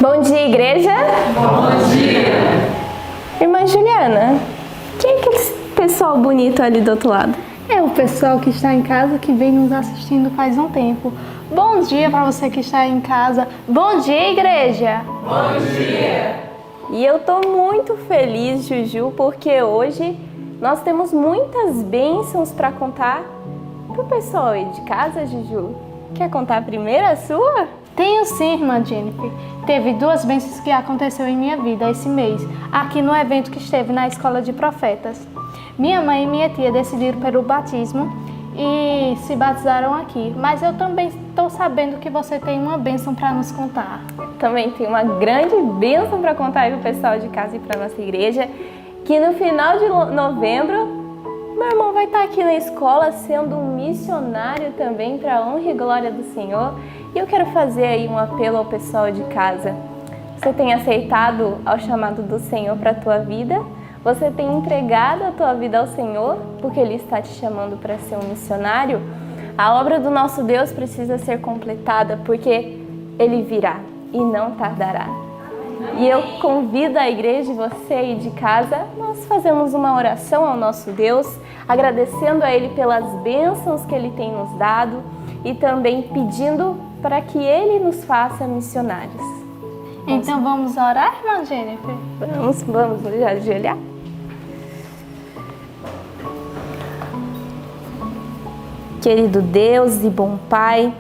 Bom dia, igreja. Bom dia. Irmã Juliana, quem é aquele pessoal bonito ali do outro lado? É o pessoal que está em casa, que vem nos assistindo faz um tempo. Bom dia para você que está em casa. Bom dia, igreja. Bom dia. E eu tô muito feliz, Juju, porque hoje nós temos muitas bênçãos para contar pro pessoal aí de casa, Juju. Quer contar primeiro a sua? Tenho sim, irmã Jennifer. Teve 2 bênçãos que aconteceu em minha vida esse mês, aqui no evento que esteve na Escola de Profetas. Minha mãe e minha tia decidiram pelo batismo e se batizaram aqui. Mas eu também estou sabendo que você tem uma bênção para nos contar. Também tem uma grande bênção para contar aí pro pessoal de casa e para nossa igreja, que no final de novembro meu irmão vai estar aqui na escola sendo um missionário também para a honra e glória do Senhor. E eu quero fazer aí um apelo ao pessoal de casa. Você tem aceitado ao chamado do Senhor para a tua vida? Você tem entregado a tua vida ao Senhor porque Ele está te chamando para ser um missionário? A obra do nosso Deus precisa ser completada porque Ele virá e não tardará. E eu convido a igreja e você aí de casa, nós fazemos uma oração ao nosso Deus, agradecendo a Ele pelas bênçãos que Ele tem nos dado e também pedindo para que Ele nos faça missionários. Então vamos orar, irmã Jennifer? Vamos já ajoelhar? Querido Deus e bom Pai,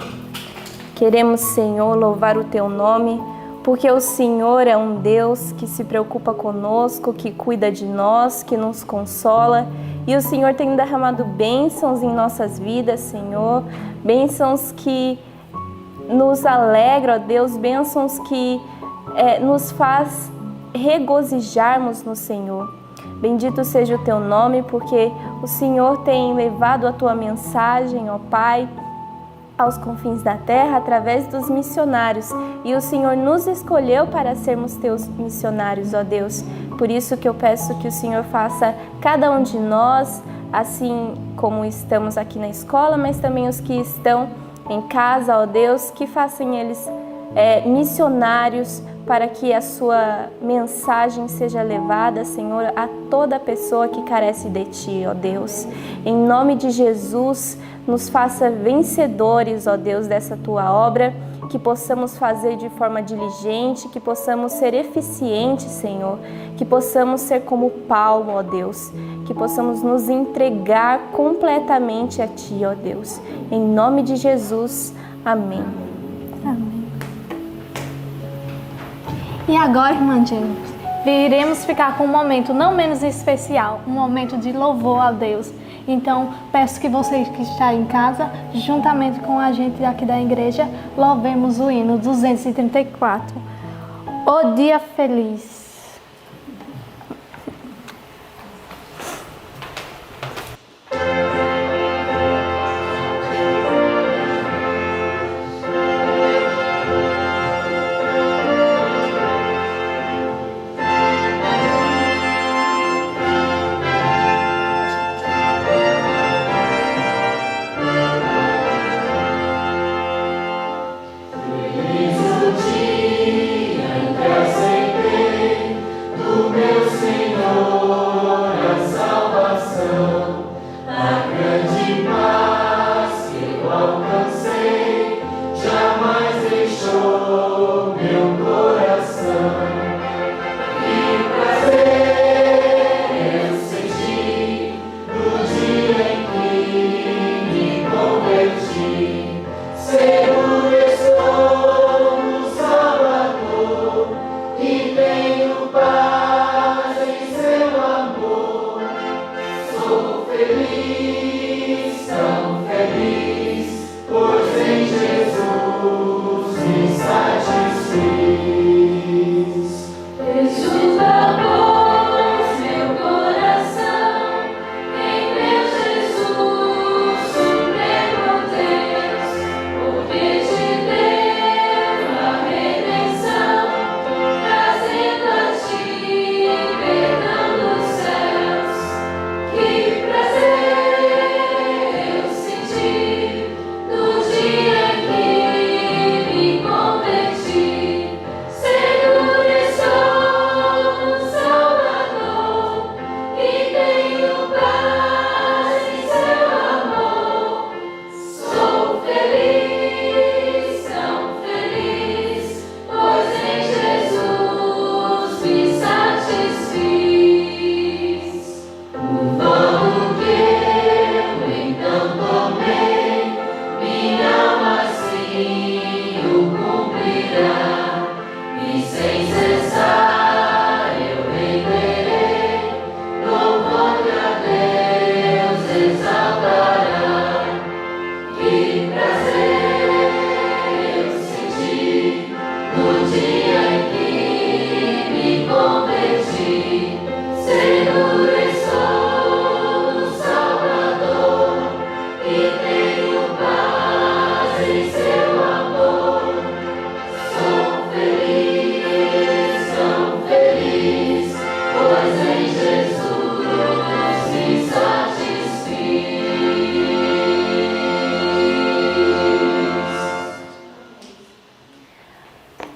queremos, Senhor, louvar o Teu nome, porque o Senhor é um Deus que se preocupa conosco, que cuida de nós, que nos consola. E o Senhor tem derramado bênçãos em nossas vidas, Senhor. Bênçãos que nos alegram, ó Deus. Bênçãos que nos faz regozijarmos no Senhor. Bendito seja o Teu nome, porque o Senhor tem levado a Tua mensagem, ó Pai, aos confins da terra através dos missionários, e o Senhor nos escolheu para sermos Teus missionários, ó Deus. Por isso que eu peço que o Senhor faça cada um de nós, assim como estamos aqui na escola, mas também os que estão em casa, ó Deus, que façam eles missionários, para que a Sua mensagem seja levada, Senhor, a toda pessoa que carece de Ti, ó Deus. Em nome de Jesus, nos faça vencedores, ó Deus, dessa Tua obra, que possamos fazer de forma diligente, que possamos ser eficientes, Senhor, que possamos ser como Paulo, ó Deus, que possamos nos entregar completamente a Ti, ó Deus. Em nome de Jesus, amém. Amém. E agora, irmã Jennifer, iremos ficar com um momento não menos especial, um momento de louvor a Deus. Então, peço que vocês que estão em casa, juntamente com a gente aqui da igreja, louvemos o hino 234. O dia feliz. Ser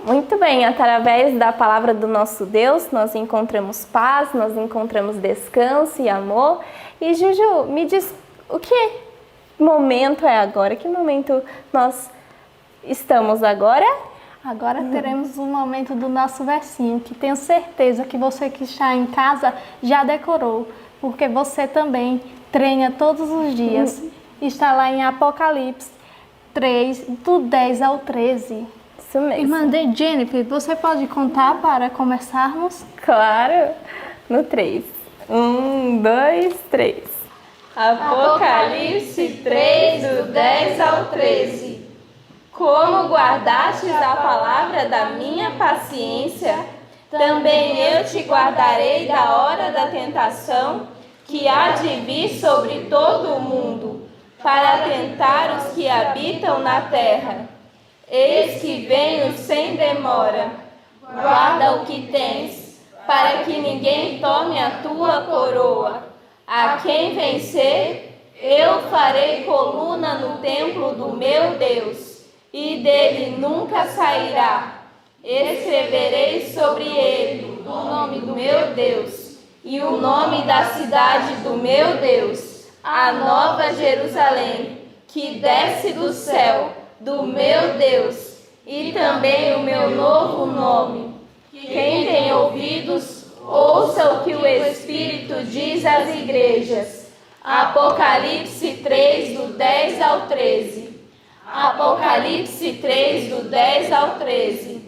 Muito bem, através da palavra do nosso Deus, nós encontramos paz, nós encontramos descanso e amor. E Juju, me diz, o que momento é agora? Que momento nós estamos agora? Agora teremos um momento do nosso versinho, que tenho certeza que você que está em casa já decorou, porque você também treina todos os dias. Está lá em Apocalipse 3, do 10 ao 13. Isso mesmo. Irmã Jennifer, você pode contar para começarmos? Claro, no 3. 1, 2, 3. Apocalipse 3, do 10 ao 13. Como guardastes a palavra da minha paciência, também eu te guardarei da hora da tentação, que há de vir sobre todo o mundo, para tentar os que habitam na terra. Eis que venho sem demora. Guarda o que tens, para que ninguém tome a tua coroa. A quem vencer, eu farei coluna no templo do meu Deus, e dele nunca sairá. Escreverei sobre ele o nome do meu Deus, e o nome da cidade do meu Deus, a nova Jerusalém, que desce do céu, do meu Deus, e também o meu novo nome. Quem tem ouvidos, ouça o que o Espírito diz às igrejas. Apocalipse 3, do 10 ao 13. Apocalipse 3, do 10 ao 13.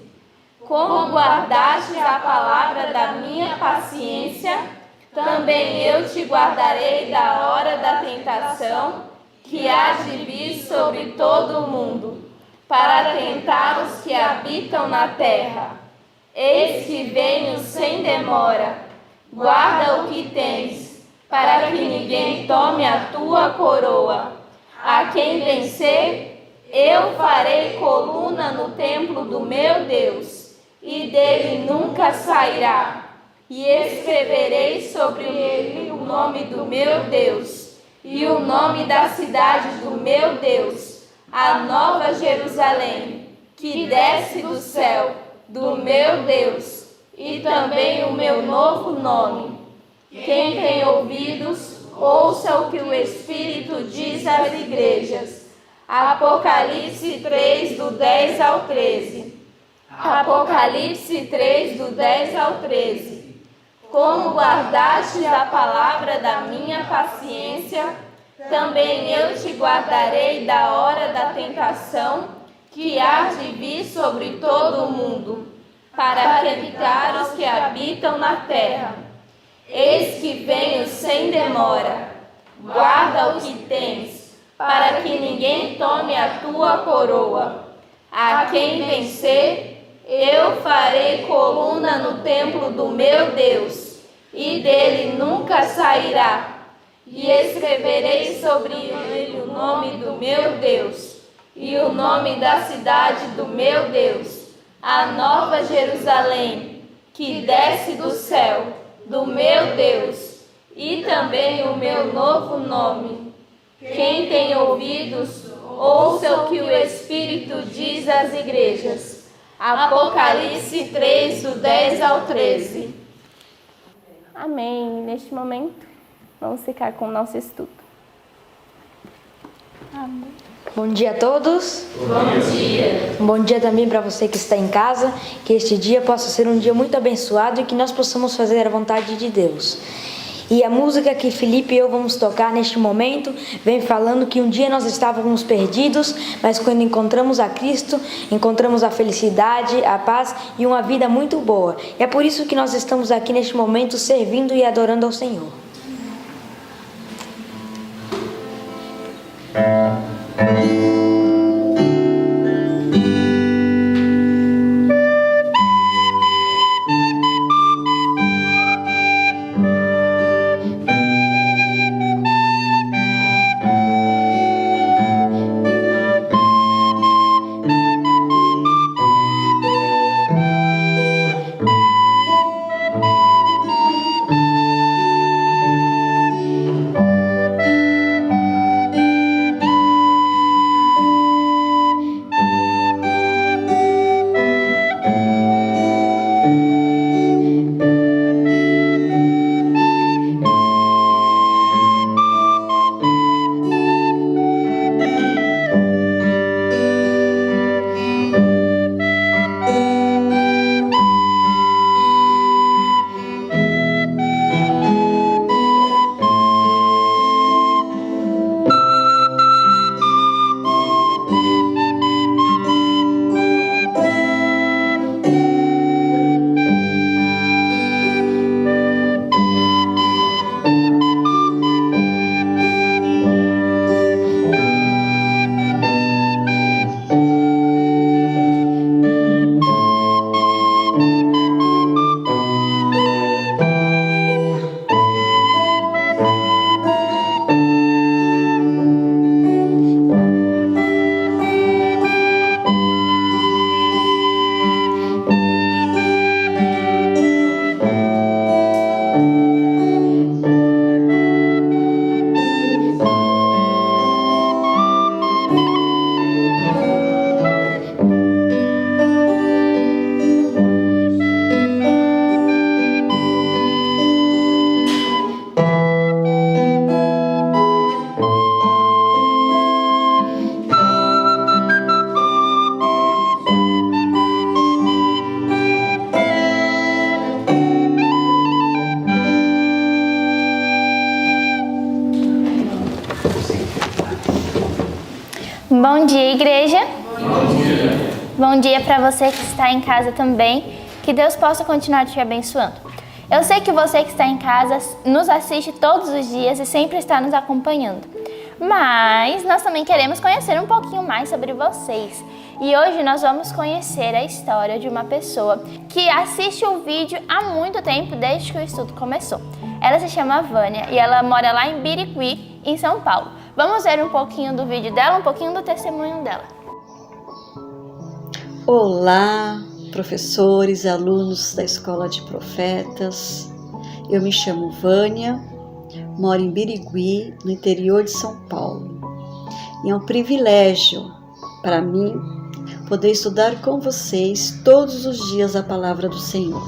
Como guardaste a palavra da minha paciência, também eu te guardarei da hora da tentação, que há de vir sobre todo o mundo, para tentar os que habitam na terra. Eis que venho sem demora. Guarda o que tens, para que ninguém tome a tua coroa. A quem vencer, eu farei coluna no templo do meu Deus, e dele nunca sairá. E escreverei sobre ele o nome do meu Deus, e o nome da cidade do meu Deus, a nova Jerusalém, que desce do céu, do meu Deus, e também o meu novo nome. Quem tem ouvidos, ouça o que o Espírito diz às igrejas. Apocalipse 3, do 10 ao 13. Apocalipse 3, do 10 ao 13. Como guardaste a palavra da minha paciência, também eu te guardarei da hora da tentação, que há de vir sobre todo o mundo, para tentar os que habitam na terra. Eis que venho sem demora. Guarda o que tens, para que ninguém tome a tua coroa. A quem vencer, eu farei coluna no templo do meu Deus, e dele nunca sairá. E escreverei sobre ele o nome do meu Deus, e o nome da cidade do meu Deus, a nova Jerusalém, que desce do céu, do meu Deus, e também o meu novo nome. Quem tem ouvidos, ouça o que o Espírito diz às igrejas. Apocalipse 3, do 10 ao 13. Amém. Neste momento, vamos ficar com o nosso estudo. Amém. Bom dia a todos. Bom dia. Um bom dia também para você que está em casa. Que este dia possa ser um dia muito abençoado e que nós possamos fazer a vontade de Deus. E a música que Felipe e eu vamos tocar neste momento vem falando que um dia nós estávamos perdidos, mas quando encontramos a Cristo, encontramos a felicidade, a paz e uma vida muito boa. E é por isso que nós estamos aqui neste momento servindo e adorando ao Senhor. Bom dia, igreja. Bom dia. Bom dia para você que está em casa também. Que Deus possa continuar te abençoando. Eu sei que você que está em casa nos assiste todos os dias e sempre está nos acompanhando. Mas nós também queremos conhecer um pouquinho mais sobre vocês. E hoje nós vamos conhecer a história de uma pessoa que assiste o vídeo há muito tempo, desde que o estudo começou. Ela se chama Vânia e ela mora lá em Birigui, em São Paulo. Vamos ver um pouquinho do vídeo dela, um pouquinho do testemunho dela. Olá, professores e alunos da Escola de Profetas. Eu me chamo Vânia, moro em Birigui, no interior de São Paulo. E é um privilégio para mim poder estudar com vocês todos os dias a palavra do Senhor.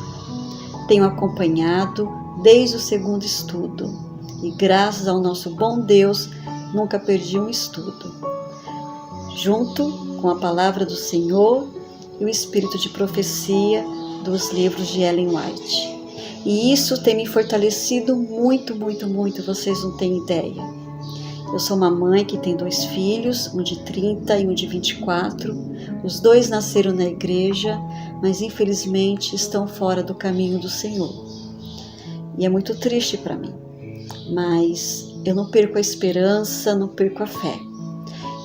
Tenho acompanhado desde o segundo estudo e graças ao nosso bom Deus nunca perdi um estudo. Junto com a palavra do Senhor e o espírito de profecia dos livros de Ellen White. E isso tem me fortalecido muito, muito, muito, vocês não têm ideia. Eu sou uma mãe que tem 2 filhos, um de 30 e um de 24. Os 2 nasceram na igreja, mas infelizmente estão fora do caminho do Senhor. E é muito triste para mim, mas eu não perco a esperança, não perco a fé.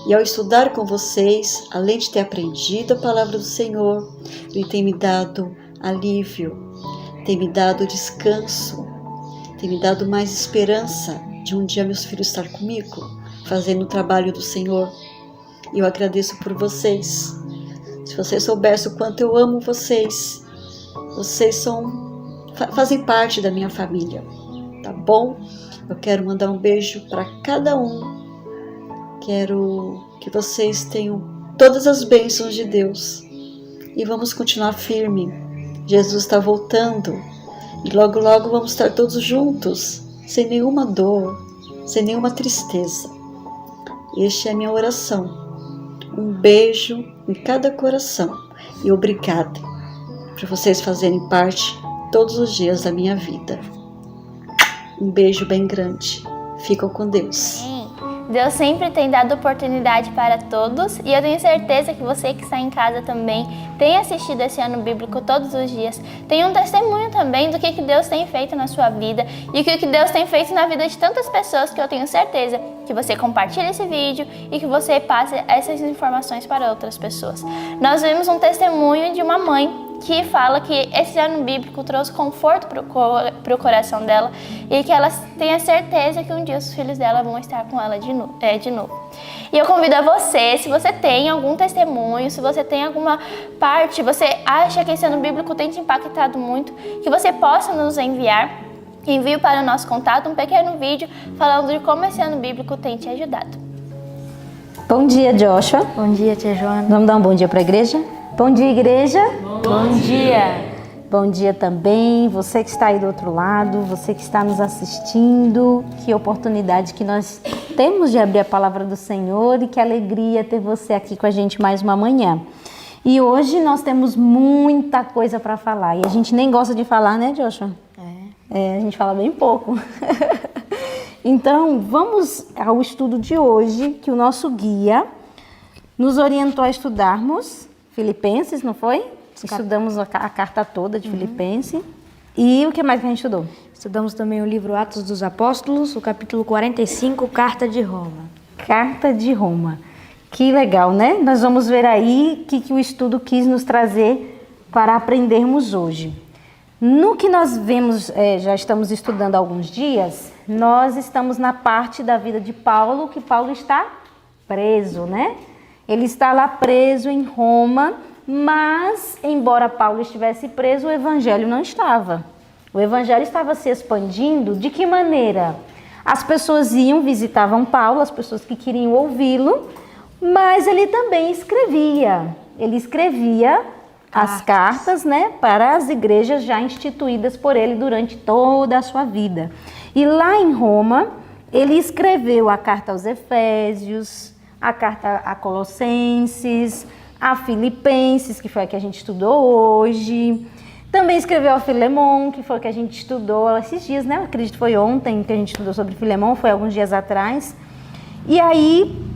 E ao estudar com vocês, além de ter aprendido a palavra do Senhor, Ele tem me dado alívio, tem me dado descanso, tem me dado mais esperança de um dia meus filhos estar comigo, fazendo o trabalho do Senhor. E eu agradeço por vocês. Se vocês soubessem o quanto eu amo vocês, vocês fazem parte da minha família, tá bom? Eu quero mandar um beijo para cada um. Quero que vocês tenham todas as bênçãos de Deus. E vamos continuar firme. Jesus está voltando. E logo, logo vamos estar todos juntos, sem nenhuma dor, sem nenhuma tristeza. Esta é a minha oração. Um beijo em cada coração. E obrigada por vocês fazerem parte todos os dias da minha vida. Um beijo bem grande. Ficam com Deus. Deus sempre tem dado oportunidade para todos e eu tenho certeza que você que está em casa também tem assistido esse ano bíblico todos os dias, tem um testemunho também do que Deus tem feito na sua vida e o que Deus tem feito na vida de tantas pessoas, que eu tenho certeza que você compartilhe esse vídeo e que você passe essas informações para outras pessoas. Nós vimos um testemunho de uma mãe que fala que esse ano bíblico trouxe conforto para o coração dela e que ela tem a certeza que um dia os filhos dela vão estar com ela de novo. E eu convido a você, se você tem algum testemunho, se você tem alguma parte, você acha que esse ano bíblico tem te impactado muito, que você possa nos enviar. Envie para o nosso contato um pequeno vídeo falando de como esse ano bíblico tem te ajudado. Bom dia, Joshua. Bom dia, tia Joana. Vamos dar um bom dia para a igreja? Bom dia, igreja. Bom dia. Bom dia também, você que está aí do outro lado, você que está nos assistindo. Que oportunidade que nós temos de abrir a palavra do Senhor e que alegria ter você aqui com a gente mais uma manhã. E hoje nós temos muita coisa para falar e a gente nem gosta de falar, né, Joshua? A gente fala bem pouco. Então, vamos ao estudo de hoje, que o nosso guia nos orientou a estudarmos Filipenses, não foi? Estudamos a carta toda de Filipenses. E o que mais que a gente estudou? Estudamos também o livro Atos dos Apóstolos, o capítulo 45, Carta de Roma. Carta de Roma. Que legal, né? Nós vamos ver aí o que o estudo quis nos trazer para aprendermos hoje. No que nós vemos, já estamos estudando há alguns dias, nós estamos na parte da vida de Paulo, que Paulo está preso, né? Ele está lá preso em Roma, mas, embora Paulo estivesse preso, o evangelho não estava. O evangelho estava se expandindo. De que maneira? As pessoas visitavam Paulo, as pessoas que queriam ouvi-lo, mas ele também escrevia. Ele escrevia as cartas, né, para as igrejas já instituídas por ele durante toda a sua vida. E lá em Roma, ele escreveu a carta aos Efésios, a carta a Colossenses, a Filipenses, que foi a que a gente estudou hoje. Também escreveu a Filemon, que foi a que a gente estudou esses dias, né? Eu acredito que foi ontem que a gente estudou sobre Filemon, foi alguns dias atrás. E aí,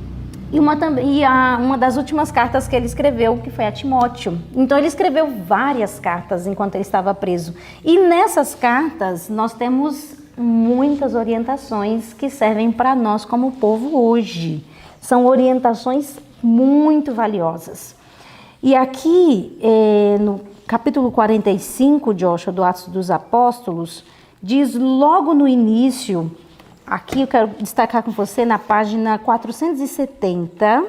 uma das últimas cartas que ele escreveu, que foi a Timóteo. Então ele escreveu várias cartas enquanto ele estava preso. E nessas cartas nós temos muitas orientações que servem para nós como povo hoje. São orientações muito valiosas. E aqui, no capítulo 45, Joshua, do Atos dos Apóstolos, diz logo no início, aqui eu quero destacar com você na página 470,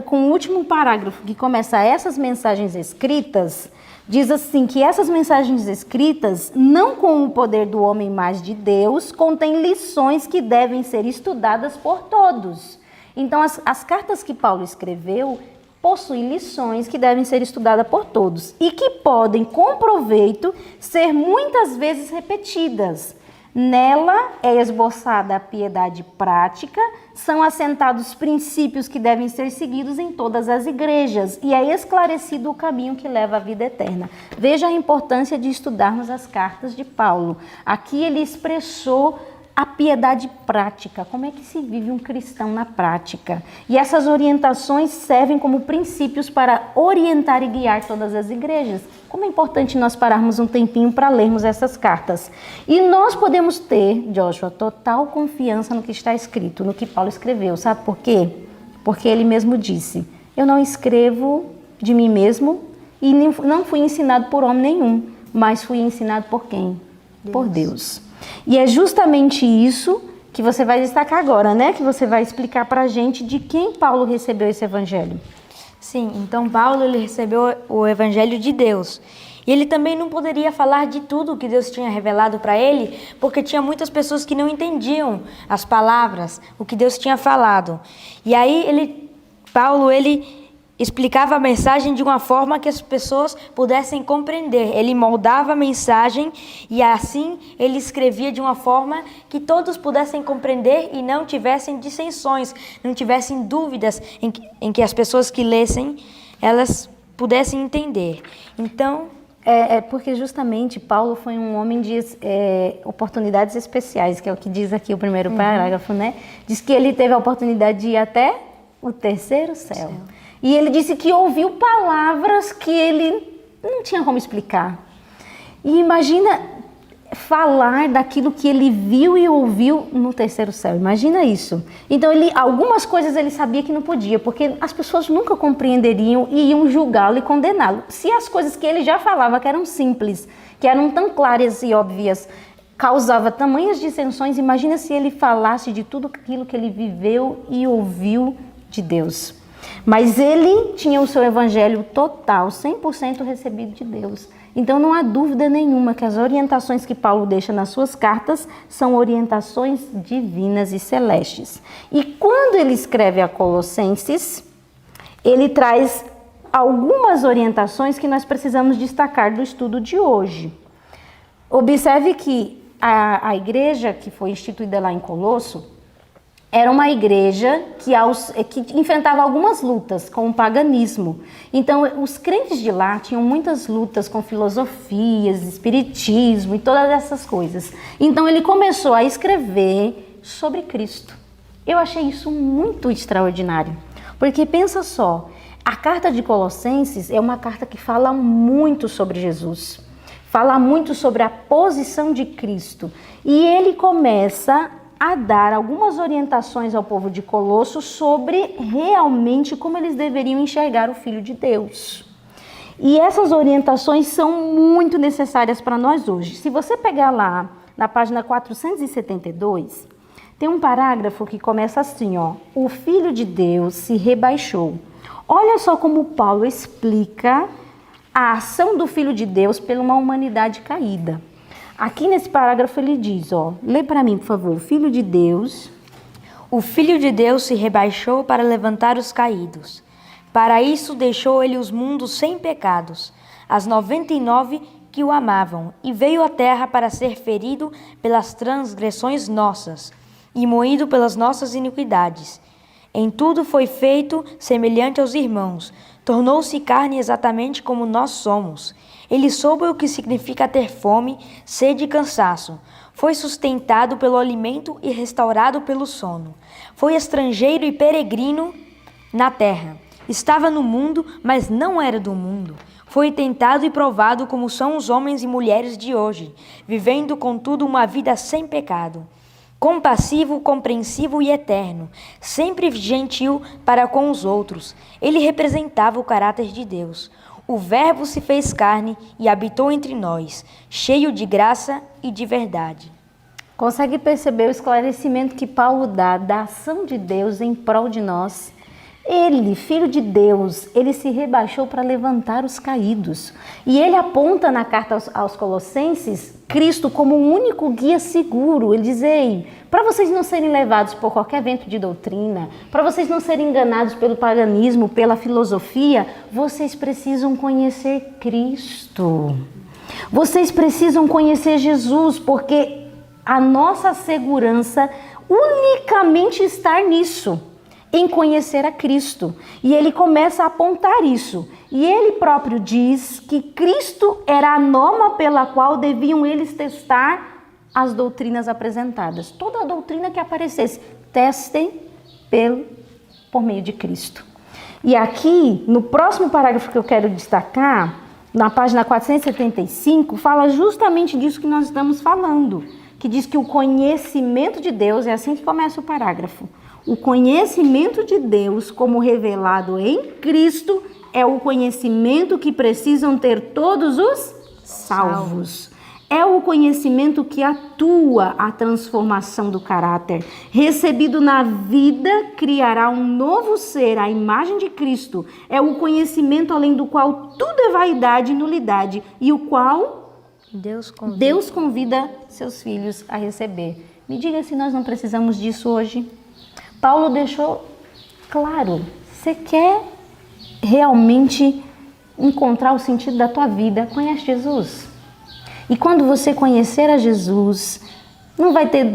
com o último parágrafo que começa essas mensagens escritas, diz assim que essas mensagens escritas, não com o poder do homem, mas de Deus, contêm lições que devem ser estudadas por todos. Então, as cartas que Paulo escreveu possuem lições que devem ser estudadas por todos e que podem, com proveito, ser muitas vezes repetidas. Nela é esboçada a piedade prática, são assentados princípios que devem ser seguidos em todas as igrejas e é esclarecido o caminho que leva à vida eterna. Veja a importância de estudarmos as cartas de Paulo. Aqui ele expressou a piedade prática, como é que se vive um cristão na prática. E essas orientações servem como princípios para orientar e guiar todas as igrejas. Como é importante nós pararmos um tempinho para lermos essas cartas. E nós podemos ter, Joshua, total confiança no que está escrito, no que Paulo escreveu. Sabe por quê? Porque ele mesmo disse, eu não escrevo de mim mesmo e não fui ensinado por homem nenhum, mas fui ensinado por quem? Por Deus. E é justamente isso que você vai destacar agora, né? Que você vai explicar para a gente de quem Paulo recebeu esse evangelho. Sim, então Paulo ele recebeu o evangelho de Deus. E ele também não poderia falar de tudo que Deus tinha revelado para ele, porque tinha muitas pessoas que não entendiam as palavras, o que Deus tinha falado. E aí Paulo explicava a mensagem de uma forma que as pessoas pudessem compreender. Ele moldava a mensagem e assim ele escrevia de uma forma que todos pudessem compreender e não tivessem dissensões, não tivessem dúvidas em que as pessoas que lessem, elas pudessem entender. Então, Porque justamente Paulo foi um homem de oportunidades especiais, que é o que diz aqui o primeiro parágrafo, né? Diz que ele teve a oportunidade de ir até o terceiro céu. E ele disse que ouviu palavras que ele não tinha como explicar. E imagina falar daquilo que ele viu e ouviu no terceiro céu. Imagina isso. Então, algumas coisas ele sabia que não podia, porque as pessoas nunca compreenderiam e iam julgá-lo e condená-lo. Se as coisas que ele já falava, que eram simples, que eram tão claras e óbvias, causava tamanhas dissensões, imagina se ele falasse de tudo aquilo que ele viveu e ouviu de Deus. Mas ele tinha o seu evangelho total, 100% recebido de Deus. Então não há dúvida nenhuma que as orientações que Paulo deixa nas suas cartas são orientações divinas e celestes. E quando ele escreve a Colossenses, ele traz algumas orientações que nós precisamos destacar do estudo de hoje. Observe que a igreja que foi instituída lá em Colosso era uma igreja que enfrentava algumas lutas com o paganismo. Então, os crentes de lá tinham muitas lutas com filosofias, espiritismo e todas essas coisas. Então, ele começou a escrever sobre Cristo. Eu achei isso muito extraordinário, porque pensa só, a carta de Colossenses é uma carta que fala muito sobre Jesus, fala muito sobre a posição de Cristo. E ele começa a dar algumas orientações ao povo de Colosso sobre realmente como eles deveriam enxergar o Filho de Deus. E essas orientações são muito necessárias para nós hoje. Se você pegar lá na página 472, tem um parágrafo que começa assim, ó: o Filho de Deus se rebaixou. Olha só como Paulo explica a ação do Filho de Deus pela uma humanidade caída. Aqui nesse parágrafo ele diz, lê para mim, por favor. O Filho de Deus se rebaixou para levantar os caídos. Para isso deixou ele os mundos sem pecados, as 99 que o amavam, e veio à terra para ser ferido pelas transgressões nossas, e moído pelas nossas iniquidades. Em tudo foi feito semelhante aos irmãos, tornou-se carne exatamente como nós somos. Ele soube o que significa ter fome, sede e cansaço. Foi sustentado pelo alimento e restaurado pelo sono. Foi estrangeiro e peregrino na terra. Estava no mundo, mas não era do mundo. Foi tentado e provado como são os homens e mulheres de hoje, vivendo, contudo, uma vida sem pecado. Compassivo, compreensivo e eterno, sempre gentil para com os outros. Ele representava o caráter de Deus. O Verbo se fez carne e habitou entre nós, cheio de graça e de verdade. Consegue perceber o esclarecimento que Paulo dá da ação de Deus em prol de nós? Ele, Filho de Deus, ele se rebaixou para levantar os caídos. E ele aponta na carta aos Colossenses Cristo como o único guia seguro. Ele diz, para vocês não serem levados por qualquer vento de doutrina, para vocês não serem enganados pelo paganismo, pela filosofia, vocês precisam conhecer Cristo. Vocês precisam conhecer Jesus, porque a nossa segurança unicamente está nisso, em conhecer a Cristo. E ele começa a apontar isso. E ele próprio diz que Cristo era a norma pela qual deviam eles testar as doutrinas apresentadas. Toda a doutrina que aparecesse, testem por meio de Cristo. E aqui, no próximo parágrafo que eu quero destacar, na página 475, fala justamente disso que nós estamos falando, que diz que o conhecimento de Deus, é assim que começa o parágrafo, o conhecimento de Deus como revelado em Cristo é o conhecimento que precisam ter todos os salvos. É o conhecimento que atua a transformação do caráter. Recebido na vida, criará um novo ser, a imagem de Cristo. É o conhecimento além do qual tudo é vaidade e nulidade, e o qual Deus convida seus filhos a receber. Me diga se nós não precisamos disso hoje. Paulo deixou claro, você quer realmente encontrar o sentido da tua vida? Conhece Jesus. E quando você conhecer a Jesus, não vai ter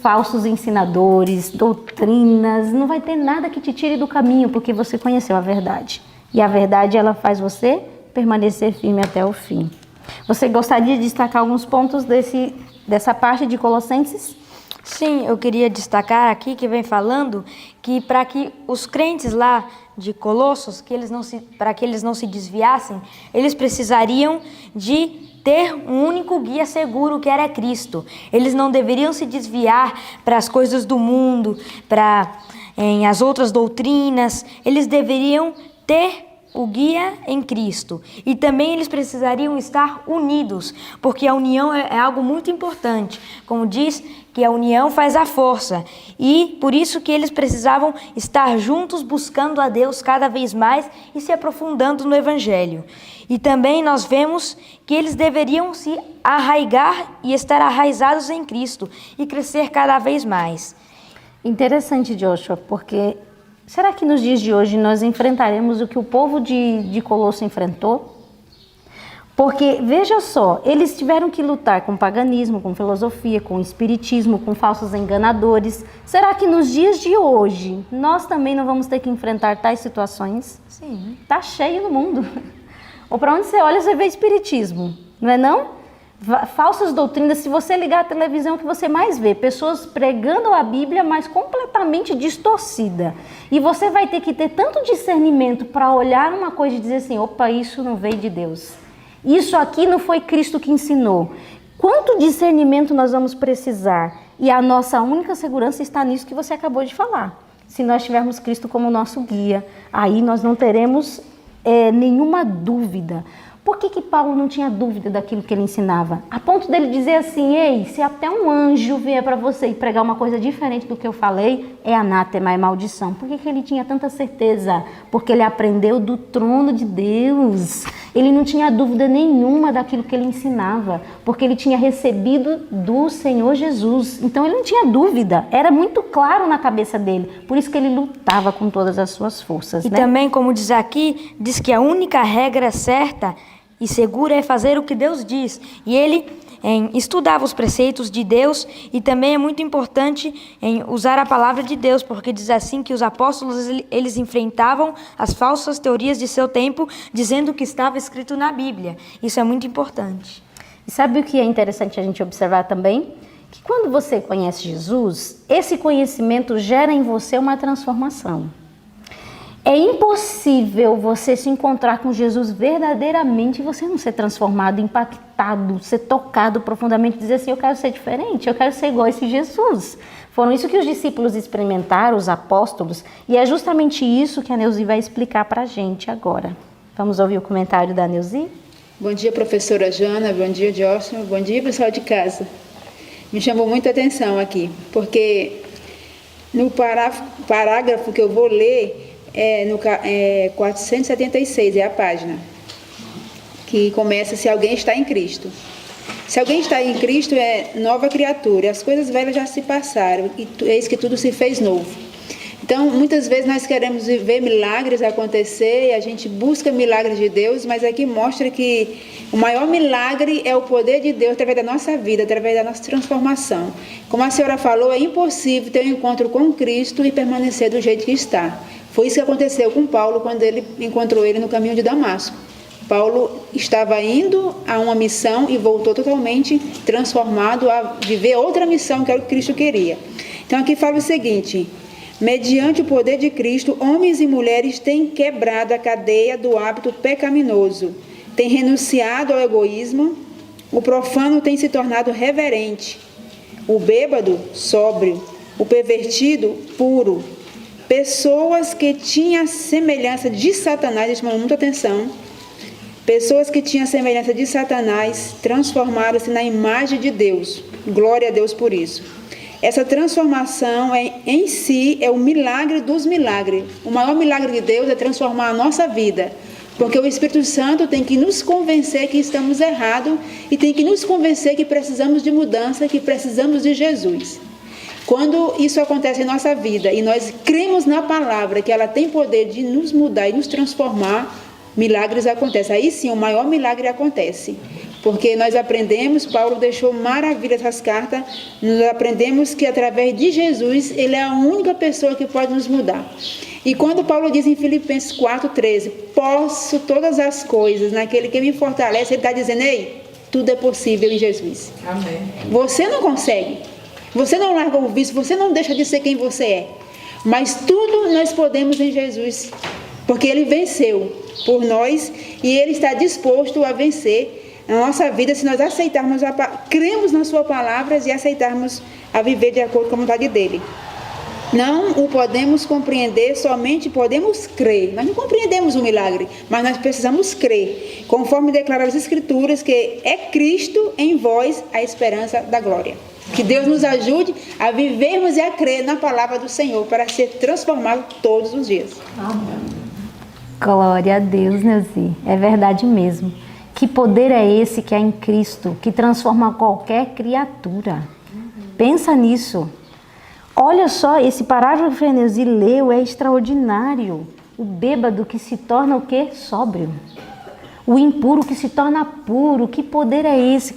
falsos ensinadores, doutrinas, não vai ter nada que te tire do caminho, porque você conheceu a verdade. E a verdade, ela faz você permanecer firme até o fim. Você gostaria de destacar alguns pontos dessa parte de Colossenses? Sim, eu queria destacar aqui que vem falando que para que os crentes lá de Colossos, para que eles não se desviassem, eles precisariam de ter um único guia seguro, que era Cristo. Eles não deveriam se desviar para as coisas do mundo, para as outras doutrinas. Eles deveriam ter o guia em Cristo. E também eles precisariam estar unidos, porque a união é algo muito importante. Como diz, que a união faz a força. E por isso que eles precisavam estar juntos, buscando a Deus cada vez mais e se aprofundando no Evangelho. E também nós vemos que eles deveriam se arraigar e estar arraizados em Cristo e crescer cada vez mais. Interessante, Joshua, porque será que nos dias de hoje nós enfrentaremos o que o povo de Colosso enfrentou? Porque, veja só, eles tiveram que lutar com paganismo, com filosofia, com espiritismo, com falsos enganadores. Será que nos dias de hoje nós também não vamos ter que enfrentar tais situações? Sim. Tá cheio no mundo. Ou para onde você olha, você vê espiritismo, não é não? Falsas doutrinas, se você ligar a televisão, o que você mais vê? Pessoas pregando a Bíblia, mas completamente distorcida. E você vai ter que ter tanto discernimento para olhar uma coisa e dizer assim, opa, isso não veio de Deus. Isso aqui não foi Cristo que ensinou. Quanto discernimento nós vamos precisar? E a nossa única segurança está nisso que você acabou de falar. Se nós tivermos Cristo como nosso guia, aí nós não teremos nenhuma dúvida. Por que Paulo não tinha dúvida daquilo que ele ensinava? A ponto dele dizer assim, ei, se até um anjo vier para você e pregar uma coisa diferente do que eu falei, é anátema, é maldição. Por que ele tinha tanta certeza? Porque ele aprendeu do trono de Deus. Ele não tinha dúvida nenhuma daquilo que ele ensinava, porque ele tinha recebido do Senhor Jesus. Então ele não tinha dúvida, era muito claro na cabeça dele. Por isso que ele lutava com todas as suas forças. E também, como diz aqui, diz que a única regra certa e segura é fazer o que Deus diz. E ele estudava os preceitos de Deus, e também é muito importante usar a palavra de Deus, porque diz assim que os apóstolos eles enfrentavam as falsas teorias de seu tempo, dizendo que estava escrito na Bíblia. Isso é muito importante. E sabe o que é interessante a gente observar também? Que quando você conhece Jesus, esse conhecimento gera em você uma transformação. É impossível você se encontrar com Jesus verdadeiramente e você não ser transformado, impactado, ser tocado profundamente, dizer assim, eu quero ser diferente, eu quero ser igual a esse Jesus. Foram isso que os discípulos experimentaram, os apóstolos, e é justamente isso que a Neuzi vai explicar para a gente agora. Vamos ouvir o comentário da Neuzi? Bom dia, professora Jana, bom dia, Joshua, bom dia, pessoal de casa. Me chamou muita atenção aqui, porque no parágrafo que eu vou ler, 476 é a página, que começa se alguém está em Cristo. Se alguém está em Cristo é nova criatura, as coisas velhas já se passaram, e eis que tudo se fez novo. Então, muitas vezes nós queremos ver milagres acontecer, e a gente busca milagres de Deus, mas aqui mostra que o maior milagre é o poder de Deus através da nossa vida, através da nossa transformação. Como a senhora falou, é impossível ter um encontro com Cristo e permanecer do jeito que está. Foi isso que aconteceu com Paulo quando ele encontrou ele no caminho de Damasco. Paulo estava indo a uma missão e voltou totalmente transformado a viver outra missão, que era o que Cristo queria. Então aqui fala o seguinte: mediante o poder de Cristo, homens e mulheres têm quebrado a cadeia do hábito pecaminoso, têm renunciado ao egoísmo, o profano tem se tornado reverente, o bêbado, sóbrio, o pervertido, puro. Pessoas que tinham semelhança de Satanás, isso chama muita atenção, pessoas que tinham semelhança de Satanás transformaram-se na imagem de Deus. Glória a Deus por isso. Essa transformação em si é o milagre dos milagres. O maior milagre de Deus é transformar a nossa vida, porque o Espírito Santo tem que nos convencer que estamos errados e tem que nos convencer que precisamos de mudança, que precisamos de Jesus. Quando isso acontece em nossa vida e nós cremos na palavra, que ela tem poder de nos mudar e nos transformar, milagres acontecem. Aí sim, o maior milagre acontece. Porque nós aprendemos, Paulo deixou maravilhas essas cartas, nós aprendemos que através de Jesus, ele é a única pessoa que pode nos mudar. E quando Paulo diz em Filipenses 4,13, posso todas as coisas naquele que me fortalece, ele está dizendo, ei, tudo é possível em Jesus. Amém. Você não consegue, você não larga o vício, você não deixa de ser quem você é. Mas tudo nós podemos em Jesus, porque Ele venceu por nós e Ele está disposto a vencer a nossa vida se nós aceitarmos, cremos na Sua palavra e aceitarmos a viver de acordo com a vontade dEle. Não o podemos compreender, somente podemos crer. Nós não compreendemos o milagre, mas nós precisamos crer, conforme declara as Escrituras, que é Cristo em vós a esperança da glória. Que Deus nos ajude a vivermos e a crer na palavra do Senhor para ser transformado todos os dias. Glória a Deus, Neuzi. É verdade mesmo. Que poder é esse que há em Cristo, que transforma qualquer criatura? Pensa nisso. Olha só, esse parágrafo que a Neuzi leu é extraordinário. O bêbado que se torna o quê? Sóbrio. O impuro que se torna puro. Que poder é esse?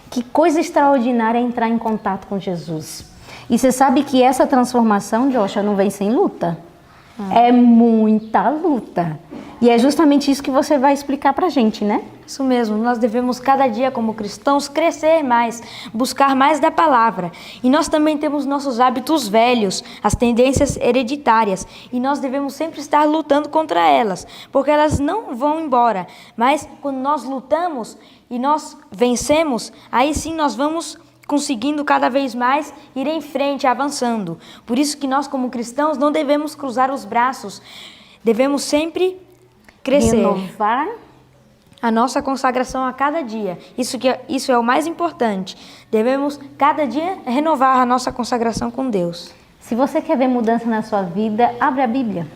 Que coisa extraordinária é entrar em contato com Jesus. E você sabe que essa transformação, Joshua, não vem sem luta. É muita luta. E é justamente isso que você vai explicar pra gente, né? Isso mesmo, nós devemos cada dia como cristãos crescer mais, buscar mais da palavra. E nós também temos nossos hábitos velhos, as tendências hereditárias. E nós devemos sempre estar lutando contra elas, porque elas não vão embora. Mas quando nós lutamos e nós vencemos, aí sim nós vamos conseguindo cada vez mais ir em frente, avançando. Por isso que nós como cristãos não devemos cruzar os braços, devemos sempre crescer. Renovar a nossa consagração a cada dia. Isso é o mais importante. Devemos cada dia renovar a nossa consagração com Deus. Se você quer ver mudança na sua vida, abra a Bíblia.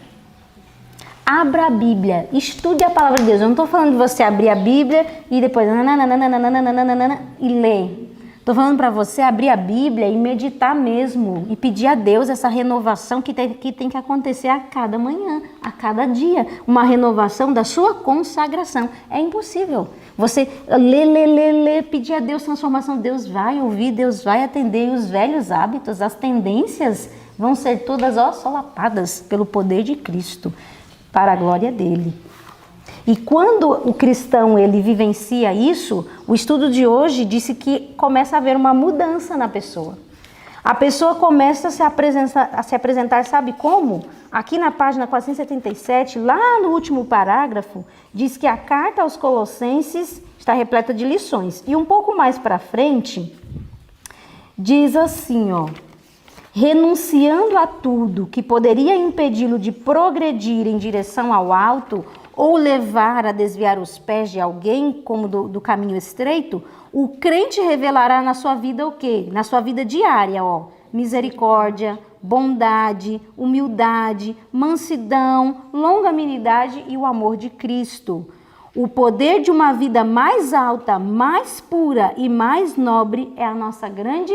Abra a Bíblia, estude a palavra de Deus. Eu não estou falando de você abrir a Bíblia e depois e ler. Estou falando para você abrir a Bíblia e meditar mesmo e pedir a Deus essa renovação que tem que acontecer a cada manhã, a cada dia. Uma renovação da sua consagração. É impossível. Você lê, pedir a Deus transformação. Deus vai ouvir, Deus vai atender. E os velhos hábitos, as tendências vão ser todas solapadas pelo poder de Cristo, para a glória dele. E quando o cristão ele vivencia isso, o estudo de hoje disse que começa a haver uma mudança na pessoa. A pessoa começa a se apresentar, sabe como? Aqui na página 477, lá no último parágrafo, diz que a carta aos Colossenses está repleta de lições. E um pouco mais para frente, diz assim, ó: renunciando a tudo que poderia impedi-lo de progredir em direção ao alto ou levar a desviar os pés de alguém como do caminho estreito, o crente revelará na sua vida o quê? Na sua vida diária, ó, misericórdia, bondade, humildade, mansidão, longanimidade e o amor de Cristo. O poder de uma vida mais alta, mais pura e mais nobre é a nossa grande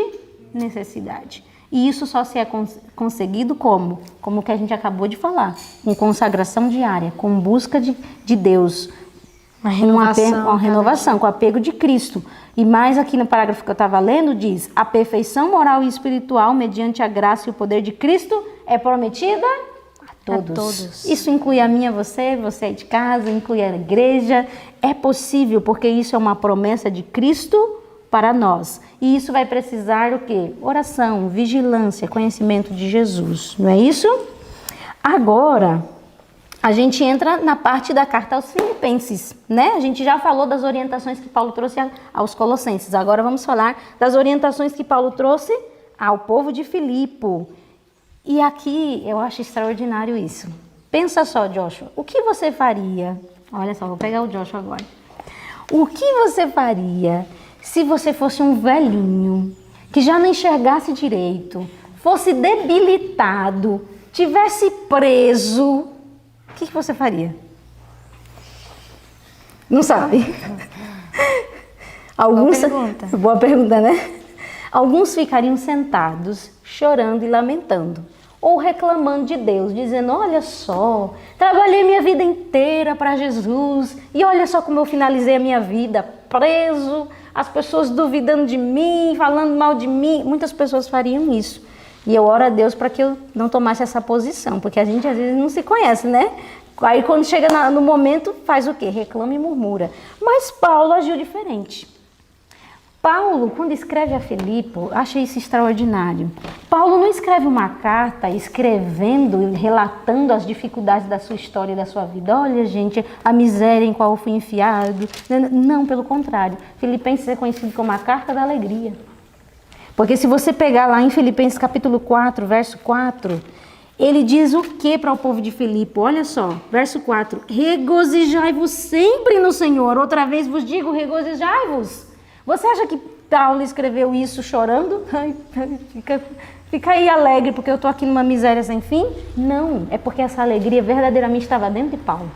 necessidade. E isso só se é conseguido como? Como que a gente acabou de falar, com consagração diária, com busca de Deus, uma renovação, com apego de Cristo. E mais aqui no parágrafo que eu estava lendo diz: a perfeição moral e espiritual mediante a graça e o poder de Cristo é prometida a todos. Isso inclui a mim, a você aí de casa, inclui a igreja. É possível, porque isso é uma promessa de Cristo para nós. E isso vai precisar do quê? Oração, vigilância, conhecimento de Jesus. Não é isso? Agora, a gente entra na parte da carta aos Filipenses, né? A gente já falou das orientações que Paulo trouxe aos Colossenses. Agora vamos falar das orientações que Paulo trouxe ao povo de Filipe. E aqui eu acho extraordinário isso. Pensa só, Joshua, o que você faria? Olha só, vou pegar o Joshua agora. O que você faria se você fosse um velhinho, que já não enxergasse direito, fosse debilitado, tivesse preso, o que você faria? Não sabe? Boa pergunta, né? Alguns ficariam sentados, chorando e lamentando, ou reclamando de Deus, dizendo: olha só, trabalhei minha vida inteira para Jesus, e olha só como eu finalizei a minha vida, preso, as pessoas duvidando de mim, falando mal de mim. Muitas pessoas fariam isso. E eu oro a Deus para que eu não tomasse essa posição, porque a gente às vezes não se conhece, né? Aí quando chega no momento, faz o quê? Reclama e murmura. Mas Paulo agiu diferente. Paulo, quando escreve a Filipe, acha isso extraordinário. Paulo não escreve uma carta escrevendo e relatando as dificuldades da sua história e da sua vida. Olha, gente, a miséria em qual eu fui enfiado. Não, pelo contrário. Filipenses é conhecido como a carta da alegria. Porque se você pegar lá em Filipenses capítulo 4, verso 4, ele diz o que para o povo de Filipe? Olha só, verso 4. Regozijai-vos sempre no Senhor. Outra vez vos digo, regozijai-vos. Você acha que Paulo escreveu isso chorando? Fica aí alegre porque eu estou aqui numa miséria sem fim? Não, é porque essa alegria verdadeiramente estava dentro de Paulo.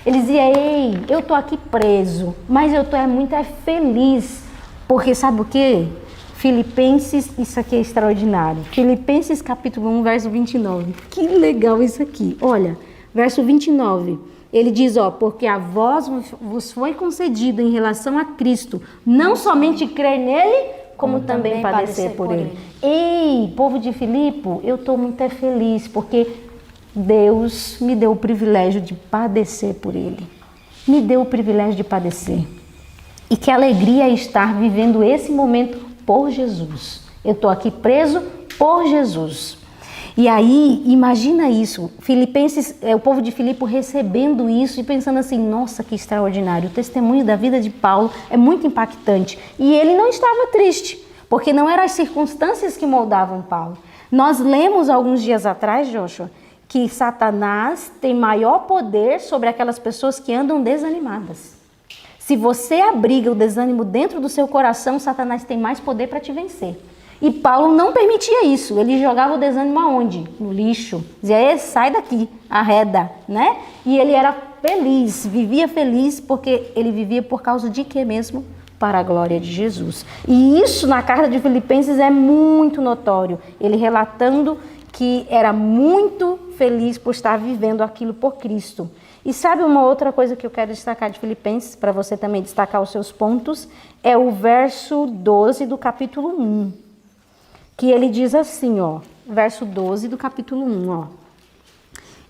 Ele dizia, ei, eu estou aqui preso, mas eu estou muito feliz. Porque sabe o quê? Filipenses, isso aqui é extraordinário. Filipenses capítulo 1, verso 29. Que legal isso aqui. Olha, verso 29. Ele diz, porque a vós vos foi concedido em relação a Cristo, não somente crer nele, como também padecer por ele. Ei, povo de Filipe, eu estou muito feliz, porque Deus me deu o privilégio de padecer por ele. Me deu o privilégio de padecer. E que alegria estar vivendo esse momento por Jesus. Eu estou aqui preso por Jesus. E aí, imagina isso, Filipenses, o povo de Filipe recebendo isso e pensando assim, nossa, que extraordinário. O testemunho da vida de Paulo é muito impactante. E ele não estava triste, porque não eram as circunstâncias que moldavam Paulo. Nós lemos alguns dias atrás, Joshua, que Satanás tem maior poder sobre aquelas pessoas que andam desanimadas. Se você abriga o desânimo dentro do seu coração, Satanás tem mais poder para te vencer. E Paulo não permitia isso, ele jogava o desânimo aonde? No lixo. Dizia, sai daqui, arreda, né? E ele era feliz, vivia feliz, porque ele vivia por causa de quê mesmo? Para a glória de Jesus. E isso na carta de Filipenses é muito notório. Ele relatando que era muito feliz por estar vivendo aquilo por Cristo. E sabe uma outra coisa que eu quero destacar de Filipenses, para você também destacar os seus pontos, é o verso 12 do capítulo 1. Que ele diz assim, verso 12 do capítulo 1,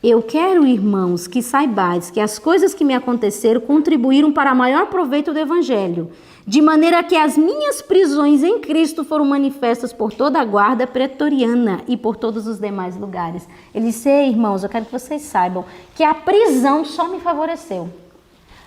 Eu quero, irmãos, que saibais que as coisas que me aconteceram contribuíram para maior proveito do Evangelho, de maneira que as minhas prisões em Cristo foram manifestas por toda a guarda pretoriana e por todos os demais lugares. Ele disse, irmãos, eu quero que vocês saibam que a prisão só me favoreceu.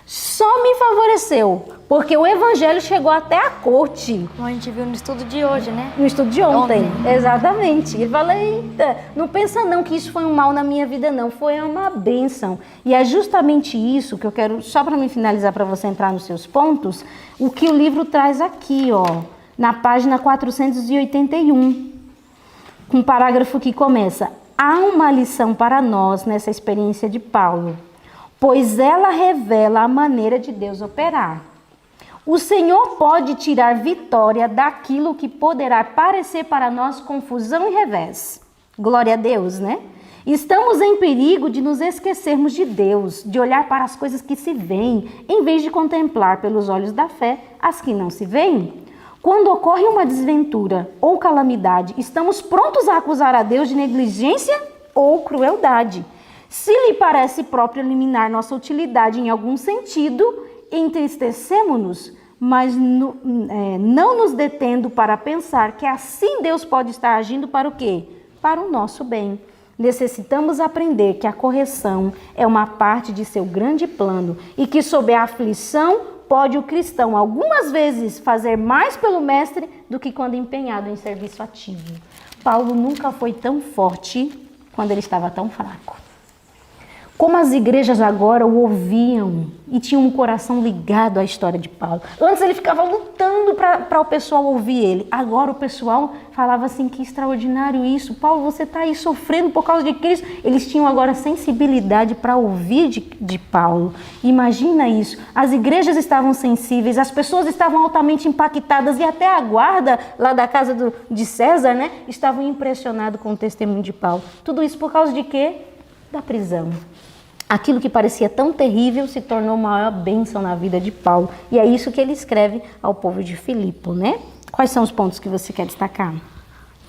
Só me favoreceu, porque o evangelho chegou até a corte. Como a gente viu no estudo de hoje, né? No estudo de ontem. Exatamente. Ele fala, eita, não pensa não que isso foi um mal na minha vida não, foi uma bênção. E é justamente isso que eu quero, só para me finalizar, para você entrar nos seus pontos, o que o livro traz aqui, na página 481, com um parágrafo que começa, há uma lição para nós nessa experiência de Paulo, pois ela revela a maneira de Deus operar. O Senhor pode tirar vitória daquilo que poderá parecer para nós confusão e revés. Glória a Deus, né? Estamos em perigo de nos esquecermos de Deus, de olhar para as coisas que se veem, em vez de contemplar pelos olhos da fé as que não se veem. Quando ocorre uma desventura ou calamidade, estamos prontos a acusar a Deus de negligência ou crueldade. Se lhe parece próprio eliminar nossa utilidade em algum sentido, entristecemos-nos, mas não nos detendo para pensar que assim Deus pode estar agindo para o quê? Para o nosso bem. Necessitamos aprender que a correção é uma parte de seu grande plano e que sob a aflição pode o cristão algumas vezes fazer mais pelo mestre do que quando empenhado em serviço ativo. Paulo nunca foi tão forte quando ele estava tão fraco. Como as igrejas agora o ouviam e tinham um coração ligado à história de Paulo. Antes ele ficava lutando para o pessoal ouvir ele. Agora o pessoal falava assim, que extraordinário isso. Paulo, você está aí sofrendo por causa de Cristo. Eles tinham agora sensibilidade para ouvir de Paulo. Imagina isso. As igrejas estavam sensíveis, as pessoas estavam altamente impactadas e até a guarda lá da casa de César, né, estavam impressionados com o testemunho de Paulo. Tudo isso por causa de quê? Da prisão. Aquilo que parecia tão terrível se tornou a maior bênção na vida de Paulo. E é isso que ele escreve ao povo de Filipe, né? Quais são os pontos que você quer destacar?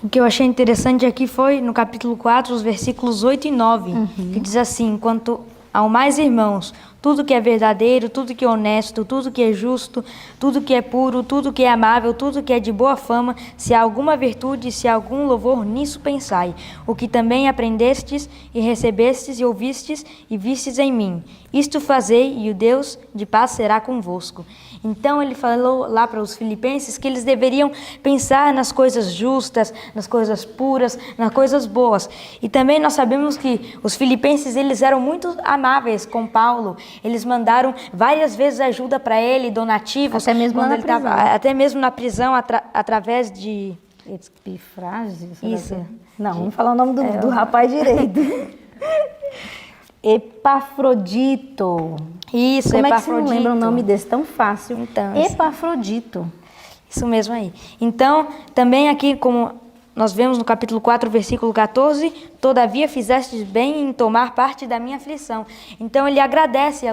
O que eu achei interessante aqui foi no capítulo 4, os versículos 8 e 9, que diz assim: quanto ao mais, irmãos, tudo que é verdadeiro, tudo que é honesto, tudo que é justo, tudo que é puro, tudo que é amável, tudo que é de boa fama, se há alguma virtude, se há algum louvor, nisso pensai. O que também aprendestes e recebestes e ouvistes e vistes em mim, isto fazei, e o Deus de paz será convosco. Então ele falou lá para os filipenses que eles deveriam pensar nas coisas justas, nas coisas puras, nas coisas boas. E também nós sabemos que os filipenses, eles eram muito amáveis com Paulo. Eles mandaram várias vezes ajuda para ele, donativos. Até mesmo quando na ele prisão. até mesmo na prisão, através de... Epifrases? Isso. Não, vamos falar o nome do rapaz direito. Epafrodito. Isso, Como é que você Epafrodito. não lembra o nome desse tão fácil? Então, Epafrodito. Isso mesmo aí. Então, também aqui, como nós vemos no capítulo 4, versículo 14, todavia fizestes bem em tomar parte da minha aflição. Então, ele agradece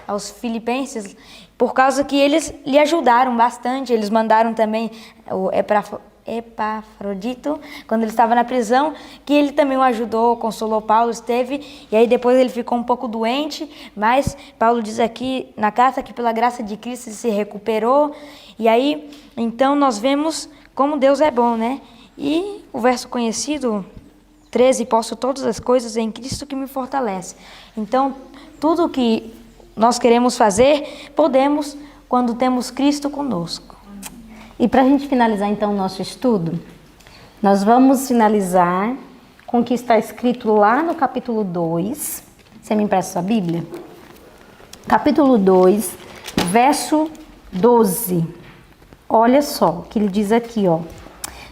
aos filipenses por causa que eles lhe ajudaram bastante. Eles mandaram também o Epafrodito, quando ele estava na prisão, que ele também o ajudou, consolou Paulo, esteve, e aí depois ele ficou um pouco doente, mas Paulo diz aqui na carta que pela graça de Cristo ele se recuperou, e aí, então nós vemos como Deus é bom, né? E o verso conhecido, 13, posso todas as coisas em Cristo que me fortalece. Então, tudo que nós queremos fazer, podemos quando temos Cristo conosco. E para a gente finalizar então o nosso estudo, nós vamos finalizar com o que está escrito lá no capítulo 2. Você me empresta sua Bíblia? Capítulo 2, verso 12. Olha só o que ele diz aqui, ó.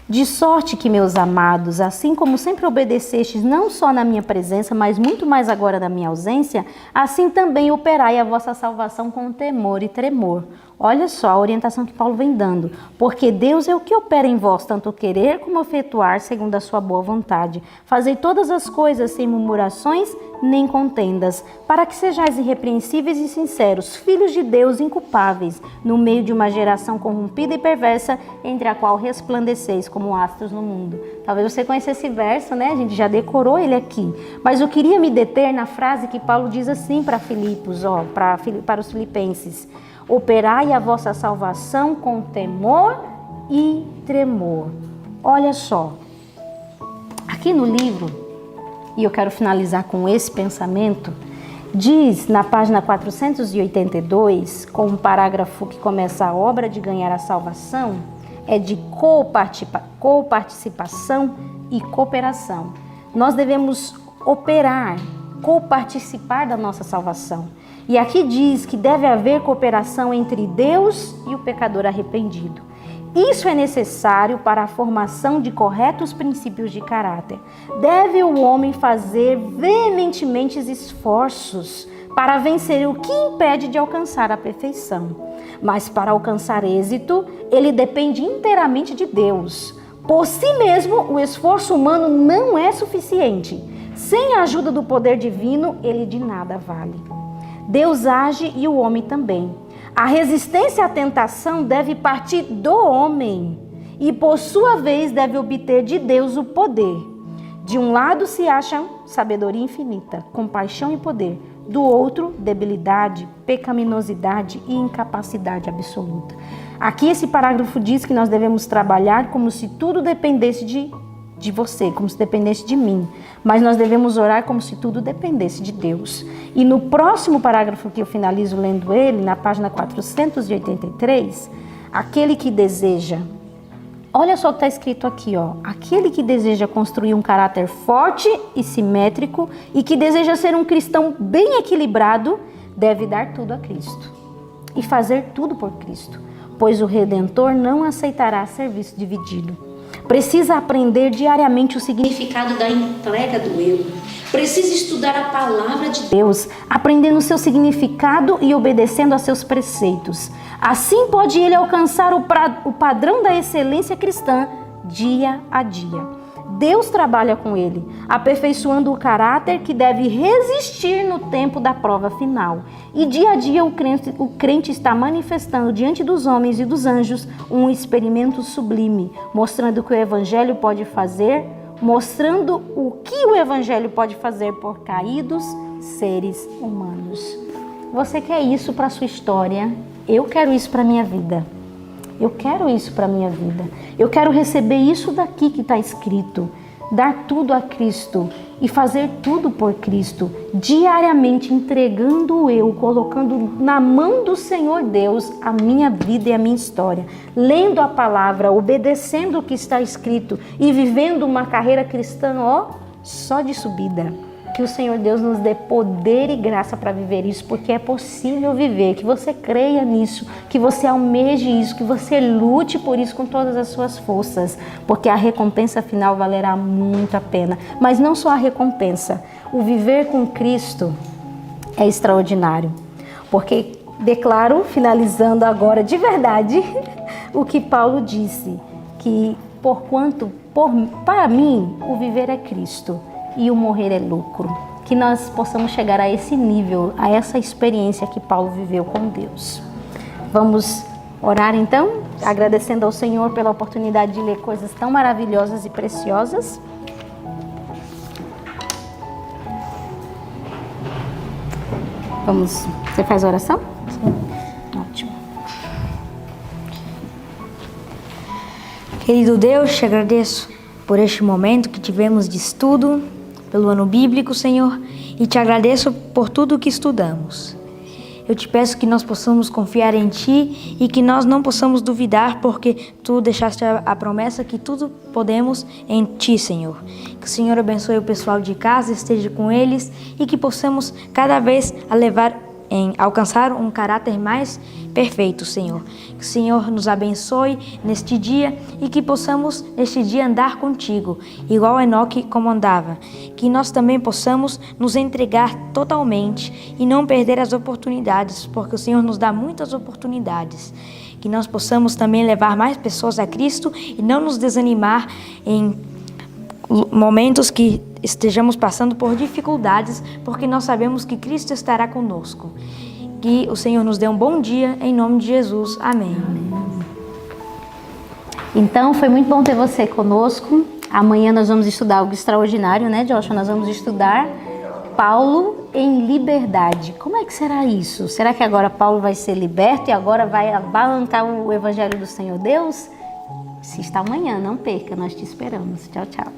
De sorte que, meus amados, assim como sempre obedecestes, não só na minha presença, mas muito mais agora na minha ausência, assim também operai a vossa salvação com temor e tremor. Olha só a orientação que Paulo vem dando. Porque Deus é o que opera em vós, tanto querer como efetuar, segundo a sua boa vontade. Fazei todas as coisas sem murmurações nem contendas, para que sejais irrepreensíveis e sinceros, filhos de Deus inculpáveis, no meio de uma geração corrompida e perversa, entre a qual resplandeceis como astros no mundo. Talvez você conheça esse verso, né? A gente já decorou ele aqui. Mas eu queria me deter na frase que Paulo diz assim para Filipos, ó, para os filipenses. Operai a vossa salvação com temor e tremor. Olha só, aqui no livro, e eu quero finalizar com esse pensamento, diz na página 482, com um parágrafo que começa a obra de ganhar a salvação, é de coparticipação e cooperação. Nós devemos operar, coparticipar da nossa salvação. E aqui diz que deve haver cooperação entre Deus e o pecador arrependido. Isso é necessário para a formação de corretos princípios de caráter. Deve o homem fazer veementemente esforços para vencer o que impede de alcançar a perfeição. Mas para alcançar êxito, ele depende inteiramente de Deus. Por si mesmo, o esforço humano não é suficiente. Sem a ajuda do poder divino, ele de nada vale. Deus age e o homem também. A resistência à tentação deve partir do homem e, por sua vez, deve obter de Deus o poder. De um lado se acha sabedoria infinita, compaixão e poder. Do outro, debilidade, pecaminosidade e incapacidade absoluta. Aqui esse parágrafo diz que nós devemos trabalhar como se tudo dependesse de você, como se dependesse de mim. Mas nós devemos orar como se tudo dependesse de Deus. E no próximo parágrafo que eu finalizo lendo ele, na página 483, aquele que deseja... Olha só o que está escrito aqui, ó. Aquele que deseja construir um caráter forte e simétrico e que deseja ser um cristão bem equilibrado, deve dar tudo a Cristo e fazer tudo por Cristo, pois o Redentor não aceitará serviço dividido. Precisa aprender diariamente o significado da entrega do eu. Precisa estudar a palavra de Deus, aprendendo o seu significado e obedecendo a seus preceitos. Assim pode ele alcançar o padrão da excelência cristã dia a dia. Deus trabalha com ele, aperfeiçoando o caráter que deve resistir no tempo da prova final. E dia a dia o crente está manifestando diante dos homens e dos anjos um experimento sublime, mostrando que o Evangelho pode fazer, mostrando o que o Evangelho pode fazer por caídos seres humanos. Você quer isso para a sua história? Eu quero isso para a minha vida. Eu quero isso para a minha vida. Eu quero receber isso daqui que está escrito. Dar tudo a Cristo e fazer tudo por Cristo. Diariamente entregando eu, colocando na mão do Senhor Deus a minha vida e a minha história. Lendo a palavra, obedecendo o que está escrito e vivendo uma carreira cristã, só de subida. Que o Senhor Deus nos dê poder e graça para viver isso, porque é possível viver, que você creia nisso, que você almeje isso, que você lute por isso com todas as suas forças, porque a recompensa final valerá muito a pena. Mas não só a recompensa, o viver com Cristo é extraordinário, porque declaro, finalizando agora de verdade, o que Paulo disse, que para mim, o viver é Cristo e o morrer é lucro. Que nós possamos chegar a esse nível, a essa experiência que Paulo viveu com Deus. Vamos orar então, agradecendo ao Senhor pela oportunidade de ler coisas tão maravilhosas e preciosas. Você faz a oração? Sim. Ótimo. Querido Deus, te agradeço por este momento que tivemos de estudo, pelo ano bíblico, Senhor, e te agradeço por tudo que estudamos. Eu te peço que nós possamos confiar em Ti e que nós não possamos duvidar, porque Tu deixaste a promessa que tudo podemos em Ti, Senhor. Que o Senhor abençoe o pessoal de casa, esteja com eles e que possamos cada vez alcançar um caráter mais perfeito, Senhor. Que o Senhor nos abençoe neste dia e que possamos neste dia andar contigo, igual Enoque como andava. Que nós também possamos nos entregar totalmente e não perder as oportunidades, porque o Senhor nos dá muitas oportunidades. Que nós possamos também levar mais pessoas a Cristo e não nos desanimar em momentos que estejamos passando por dificuldades, porque nós sabemos que Cristo estará conosco. Que o Senhor nos dê um bom dia, em nome de Jesus. Amém. Então, foi muito bom ter você conosco. Amanhã nós vamos estudar algo extraordinário, né, Joshua? Nós vamos estudar Paulo em liberdade. Como é que será isso? Será que agora Paulo vai ser liberto e agora vai alavancar o Evangelho do Senhor Deus? Assista amanhã, não perca, nós te esperamos. Tchau, tchau.